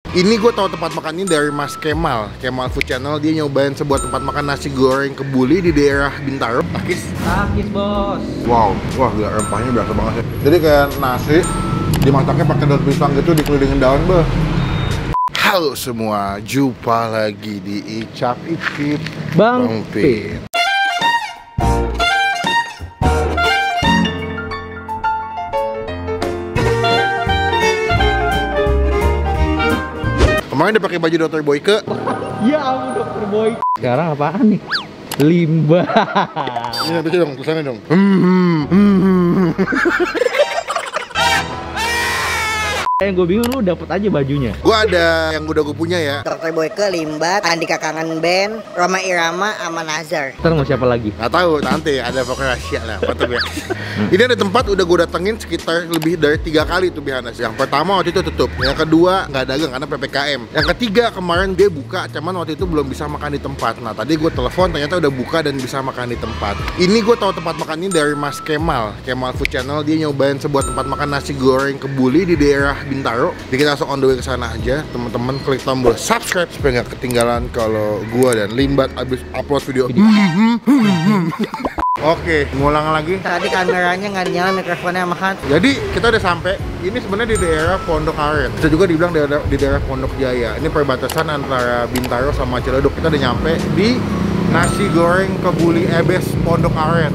Ini gue tahu tempat makan ini dari Mas Kemal Food Channel. Dia nyobain sebuah tempat makan nasi goreng kebuli di daerah Bintaro. Takis bos. Wow, wah gila, rempahnya berasa banget ya. Jadi kayak nasi dimasaknya pakai daun pisang gitu, dikelilingin daun beh. Halo semua, jumpa lagi di Icap Icip Bang Pin. Kemarin udah pakai baju Dr. Boyke. Ya ampun Dr. Boy. Sekarang apaan nih? Limbah. Ini baca dong, tulisannya dong. Yang gue bingung lu dapet aja bajunya. Gue ada yang udah gue punya ya. Dr. Boyke, Limbat, Andika Kangen Band, Roma Irama, sama Nazar. Ntar mau siapa lagi? Nggak tahu, nanti ada pokoknya rahasia lah, mantap ya. Ini ada tempat udah gue datengin sekitar lebih dari 3 kali tuh Bihanas. Yang pertama waktu itu tutup, yang kedua nggak dagang karena PPKM. Yang ketiga kemarin dia buka, cuman waktu itu belum bisa makan di tempat. Nah tadi gue telepon ternyata udah buka dan bisa makan di tempat. Ini gue tahu tempat makan ini dari Mas Kemal Food Channel. Dia nyobain sebuah tempat makan nasi goreng kebuli di daerah Bintaro. Jadi kita langsung on the way ke sana aja. Teman-teman klik tombol subscribe supaya nggak ketinggalan kalau gua dan Limbat abis upload video. Oke, ngulang lagi. Tadi kameranya nggak nyala, mikrofonnya mahat. Jadi kita udah sampai. Ini sebenarnya di daerah Pondok Aren. Bisa juga dibilang di daerah Pondok Jaya. Ini perbatasan antara Bintaro sama Ciledug. Kita udah nyampe di nasi goreng kebuli Ebes Pondok Aren.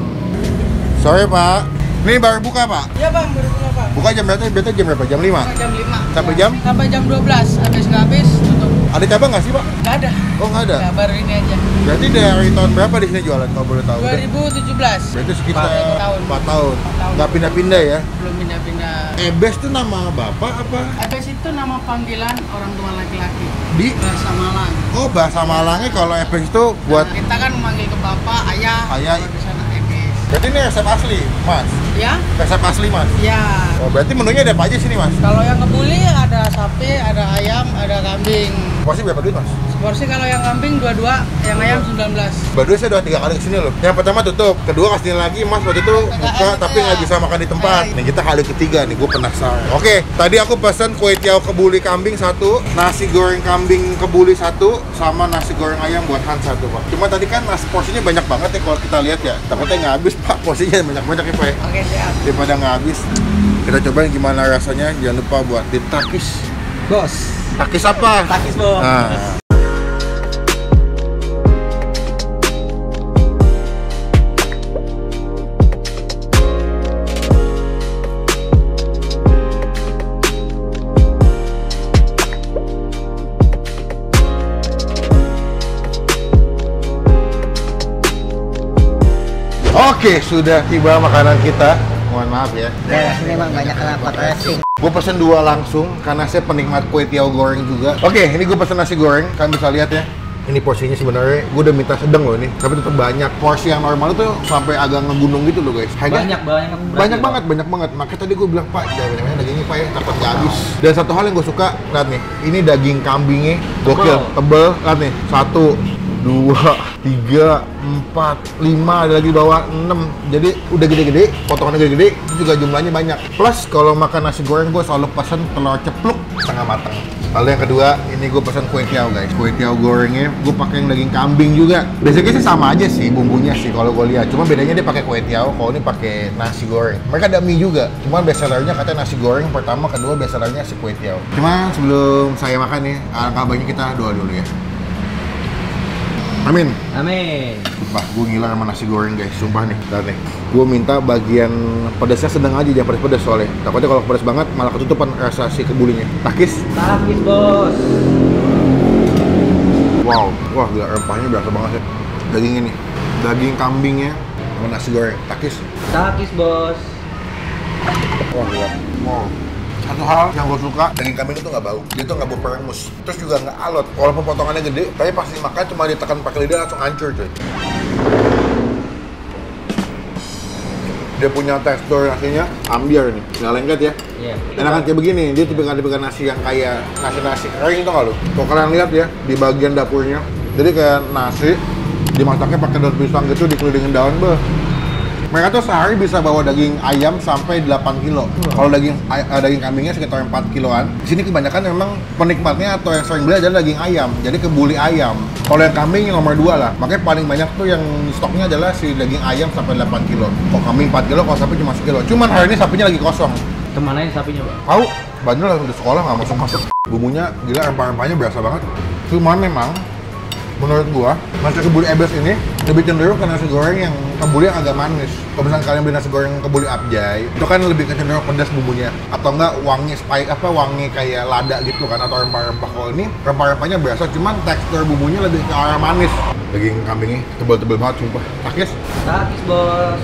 Sorry Pak. Ini baru buka Pak? Iya bang, baru buka pak. Buka jam berapa? Berarti jam berapa? Jam 5? Jam 5. Sampai jam? Sampai jam 12. Habis nggak habis tutup. Ada cabang nggak sih Pak? Nggak ada. Oh nggak ada? Ya, baru ini aja. Berarti dari tahun berapa di sini jualan kalau boleh tahu? 2017. Berarti sekitar 4 tahun. 4 tahun. Nggak pindah-pindah ya? Belum pindah-pindah. Ebes tuh nama bapak apa? Ebes itu nama panggilan orang tua laki-laki. Di? Bahasa Malang. Oh bahasa Malangnya kalau Ebes itu buat Nah, kita kan memanggil ke bapak, ayah. Ayah. Kalau di sana Ebes. berarti ini resep asli, Mas? Ya? Resep asli, Mas? Ya. Oh berarti menunya ada apa aja sini, Mas? Kalau yang kebuli ada sapi, ada ayam, ada kambing. Porsi berapa duit, Mas? Porsi kalau yang kambing 22, yang ayam 19. Berdua saya udah 3 kali kesini loh. Yang pertama tutup, kedua kasih lagi Mas waktu itu buka tapi nggak bisa makan di tempat. Nih kita kali ketiga nih, gue penasaran. Oke, tadi aku pesan kue tiaw kebuli kambing 1, nasi goreng kambing kebuli 1, sama nasi goreng ayam buat Han 1 Pak. Cuma tadi kan nasi porsinya banyak banget ya kalau kita lihat ya. Takutnya nggak habis Pak, porsinya banyak-banyak ya Pak ya. Oke, siap. Daripada nggak habis, kita cobain gimana rasanya. Jangan lupa buat ditakis. Bos. Takis apa? Takis bos. Nah. Oke, sudah tiba makanan kita. Mohon maaf ya. Ya, sini bang banyak kenapa dressing. Gue pesen 2 langsung karena saya penikmat kue tiaw goreng juga. Oke, ini gue pesen nasi goreng. Kalian bisa lihat ya. Ini porsinya sebenarnya gue udah minta sedang loh ini, tapi tetap banyak. Porsi yang normal itu sampai agak ngegunung gitu loh guys. Banyak Banyak banget. Makanya tadi gue bilang Pak, jangan banyak dagingnya Pak ya, takut nggak habis. Dan satu hal yang gue suka, lihat nih, ini daging kambingnya gokil, tebel. Lihat nih, 1, 2, 3, 4, 5, ada lagi di bawah 6. Jadi udah gede-gede, potongannya gede-gede, itu juga jumlahnya banyak. Plus kalau makan nasi goreng gue selalu pesen telur cepluk setengah matang. Lalu yang kedua, ini gue pesen kue tiaw guys. Kue tiaw gorengnya gue pakai yang daging kambing juga. Basicnya sih sama aja sih bumbunya sih kalau gue lihat. Cuma bedanya dia pakai kue tiaw, kalau ini pakai nasi goreng. Mereka ada mie juga. Cuma best sellernya katanya nasi goreng pertama, kedua best sellernya si kue tiaw. Cuma sebelum saya makan nih, alangkah baiknya kita doa dulu ya. Amin. Amin. Sumpah, gue ngiler sama nasi goreng guys, sumpah nih. Lihat nih, gue minta bagian pedasnya sedang aja, jangan pedas-pedas soalnya. Takutnya kalau pedas banget malah ketutupan rasa si kebulinya. Takis. Takis bos. Wow, wah gila, rempahnya berasa banget ya. Daging ini, daging kambingnya sama nasi goreng. Takis. Takis bos. Wah gila. Wow. Satu hal yang gue suka, daging kambing itu nggak bau, dia tuh nggak bau perengus, terus juga nggak alot. Walaupun potongannya gede, tapi pas dimakan cuma ditekan pakai lidah langsung hancur cuy. Dia punya tekstur nasinya ambiar nih, nggak lengket ya. Iya. Enakan kayak begini, dia tipikal nasi yang kayak nasi kering tuh nggak lu? Kalau kalian lihat ya di bagian dapurnya, jadi kayak nasi dimasaknya pakai daun pisang gitu, dikelilingin daun beh. Mereka tuh sehari bisa bawa daging ayam sampai 8 kilo. Kalau daging kambingnya sekitar 4 kiloan. Di sini kebanyakan memang penikmatnya atau yang sering beli adalah daging ayam. Jadi kebuli ayam. Kalau yang kambing yang nomor 2 lah. Makanya paling banyak tuh yang stoknya adalah si daging ayam sampai 8 kilo. Kalau kambing 4 kilo, kalau sapi cuma sekilo. Cuman hari ini sapinya lagi kosong. Kemana sapinya, Pak? Tahu? Bandel langsung di sekolah nggak masuk. Bumbunya gila, rempah-rempahnya berasa banget. Cuman memang menurut gua nasi kebuli ebes ini lebih cenderung ke nasi goreng yang kebuli yang agak manis. Kalau misalnya kalian beli nasi goreng kebuli abjay, itu kan lebih cenderung pedas bumbunya, atau enggak wangi wangi kayak lada gitu kan, atau rempah-rempah. Kalau ini rempah-rempahnya berasa, cuman tekstur bumbunya lebih ke arah manis. Daging kambingnya tebel-tebel banget sumpah. Takis, Bos.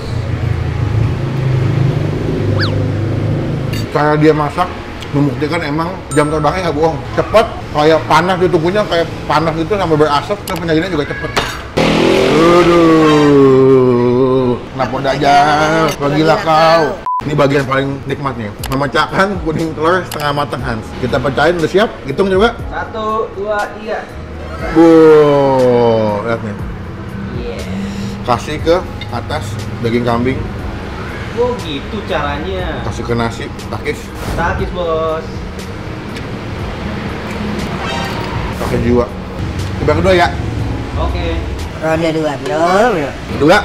cara dia masak membuktikan emang jam terbangnya nggak bohong, cepet, kayak panas ditunggunya kayak panas gitu sampai berasap, terus penyajiannya juga cepet. Aduh, kenapa dajal? Gila kau. Ini bagian paling nikmat nih, memecahkan kuning telur setengah matang Hans. Kita pecahin, udah siap? Hitung coba. 1, 2, 3. Lihat nih. Kasih ke atas daging kambing, Oh gitu caranya. kasih ke nasi, takis, Bos. pakai jiwa. Coba kedua ya. Oke. Ronde 2, bro. Kedua,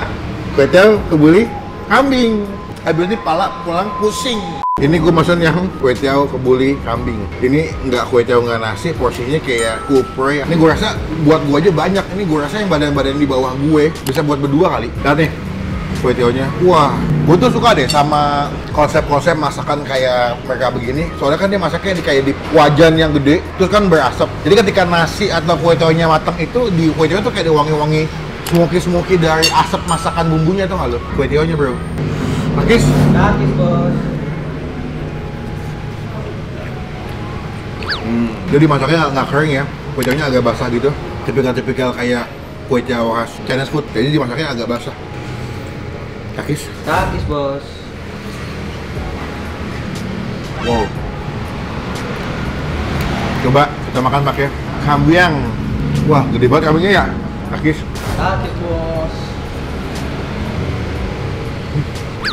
kuetel kebuli kambing. Habis ini pala pulang pusing. Ini gue pesan yang kuetiao kebuli kambing. Ini nggak kuetiao nggak nasi, porsinya kayak kupre. Ini gue rasa buat gue aja banyak. Ini gue rasa yang badan-badan di bawah gue bisa buat berdua kali. Lihat nih kuetiaonya. Wah, gue tuh suka deh sama konsep-konsep masakan kayak mereka begini. Soalnya kan dia masaknya kayak di wajan yang gede, terus kan berasap. Jadi ketika nasi atau kuetiaonya matang itu, di kuetiao tuh kayak ada wangi-wangi smoky dari asap masakan bumbunya tuh nggak lo? Kuetiaonya bro. Takis. Bos. Jadi masaknya nggak kering ya, kuetiaonya agak basah gitu. Tipikal kayak kuetiao khas Chinese food, jadi dimasaknya agak basah. Takis. Bos. Wow. Coba kita makan pakai kambing. Wah, gede banget kambingnya ya. Takis. Bos.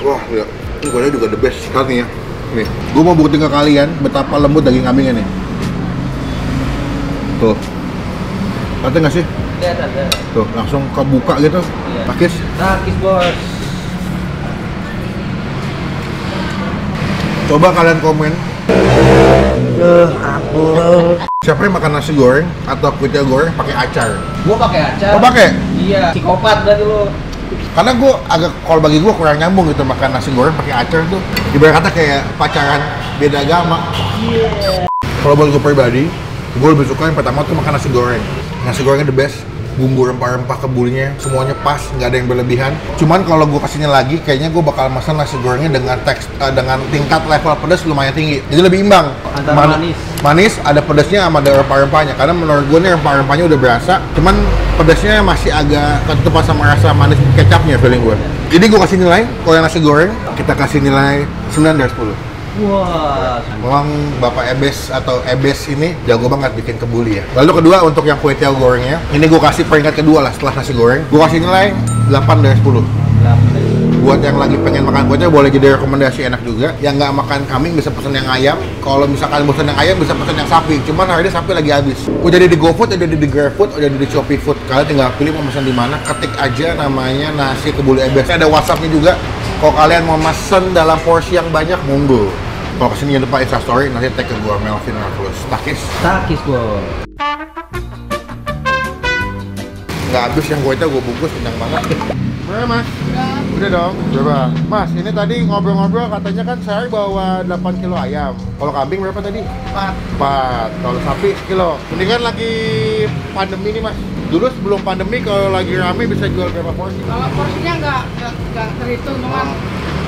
Wah, ya. Ini gorengnya juga the best sekali nih ya. Nih, gue mau buktiin ke kalian betapa lembut daging kambingnya nih. Tuh. Lihat nggak sih? Lihat ada. Tuh, langsung kebuka gitu. Iya. Takis. Bos. Coba kalian komen. Siapa yang makan nasi goreng atau kuetiao goreng pakai acar? Gua pakai acar. Oh, pakai? Iya. Psikopat berarti lo. Karena gue agak, kalau bagi gue kurang nyambung gitu makan nasi goreng pakai acar tuh. Ibarat kata kayak pacaran beda agama. Kalau buat gue pribadi, gue lebih suka yang pertama tuh makan nasi goreng. Nasi gorengnya the best. Bumbu rempah-rempah kebulinya semuanya pas, nggak ada yang berlebihan. Cuman kalau gue kasihnya lagi, kayaknya gue bakal pesan nasi gorengnya dengan dengan tingkat level pedas lumayan tinggi. Jadi lebih imbang. Antara Manis, ada pedasnya sama ada rempah-rempahnya. Karena menurut gue nih rempah-rempahnya udah berasa, cuman pedasnya masih agak ketutupan sama rasa manis kecapnya feeling gue. Jadi gue kasih nilai, kalau yang nasi goreng kita kasih nilai 9 dari 10. Wah. Memang Bapak Ebes atau Ebes ini jago banget bikin kebuli ya. Lalu kedua untuk yang kuetiao gorengnya, ini gue kasih peringkat kedua lah setelah nasi goreng. Gue kasih nilai 8 dari 10. Buat yang lagi pengen makan kuetiao boleh jadi rekomendasi, enak juga. Yang nggak makan kambing bisa pesan yang ayam. Kalau misalkan bosan yang ayam bisa pesan yang sapi. Cuman hari ini sapi lagi habis. Udah di GoFood, udah di GrabFood, udah di Shopee Food. Kalian tinggal pilih mau pesan di mana. Ketik aja namanya nasi kebuli Ebes. Ada WhatsApp-nya juga. Kalau kalian mau mesen dalam porsi yang banyak, monggo. Kalau kesini jangan lupa Instastory, nanti tag ke gua Melvin Marvelous. Takis. Bos. Nggak habis yang kuetiao gue bungkus, kenyang banget. Mana mas? Udah dong. Coba. Mas, ini tadi ngobrol-ngobrol katanya kan saya bawa 8 kilo ayam. Kalau kambing berapa tadi? 4. Kalau sapi sekilo. Ini kan lagi pandemi nih mas. Dulu sebelum pandemi kalau lagi rame bisa jual berapa porsi? Kalau porsinya nggak terhitung, cuman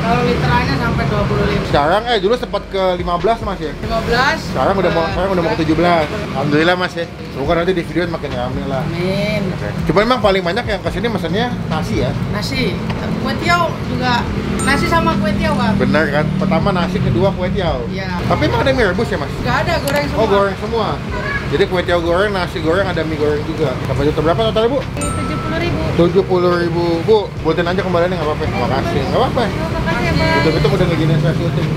kalau literannya sampai 25. Sekarang dulu sempat ke 15 mas ya? 15. Sekarang udah mau ke 17. Alhamdulillah mas ya. Semoga nanti di video makin rame lah. Amin. Cuma memang paling banyak yang kesini mesennya nasi ya? Nasi. Kuetiao juga nasi sama kuetiao kan? Bener kan? Pertama nasi, kedua kuetiao. Iya. Tapi emang ada yang mie rebus ya mas? Nggak ada, goreng semua. Oh goreng semua. Goreng Jadi kue tiaw goreng, nasi goreng, ada mie goreng juga. Sampai juta berapa totalnya, Bu? 70.000. Bu, buatin aja kembaliannya nggak apa-apa. Terima kasih. Nggak apa-apa. Makasih ya, Bang. Betul-betul udah ngeginiin saya syuting.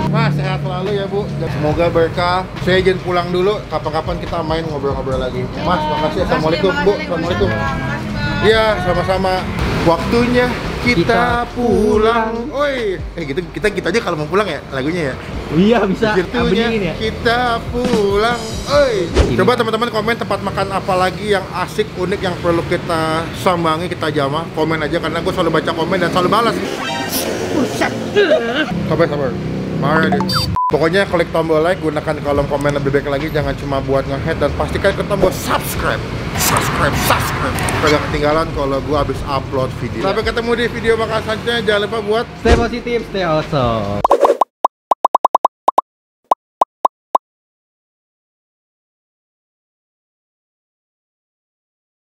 Mas, sehat selalu ya, Bu. Dan semoga berkah. Saya izin pulang dulu. Kapan-kapan kita main ngobrol-ngobrol lagi. Mas, makasih. Assalamualaikum, Bu. Assalamualaikum. Iya, sama-sama. Waktunya kita pulang. Oi, gitu kita aja kalau mau pulang ya lagunya ya. Iya bisa. Waktunya Ya. kita pulang. Oi. Coba teman-teman komen tempat makan apa lagi yang asik, unik yang perlu kita sambangi, kita jamah. Komen aja karena gue selalu baca komen dan selalu balas. Sabar. Marah deh. Pokoknya klik tombol like, gunakan kolom komen lebih baik lagi, jangan cuma buat nge-head dan pastikan ke tombol subscribe. Supaya gak ketinggalan kalau gua habis upload video. Sampai ketemu di video bakal selanjutnya. Jangan lupa buat Stay positif, stay awesome.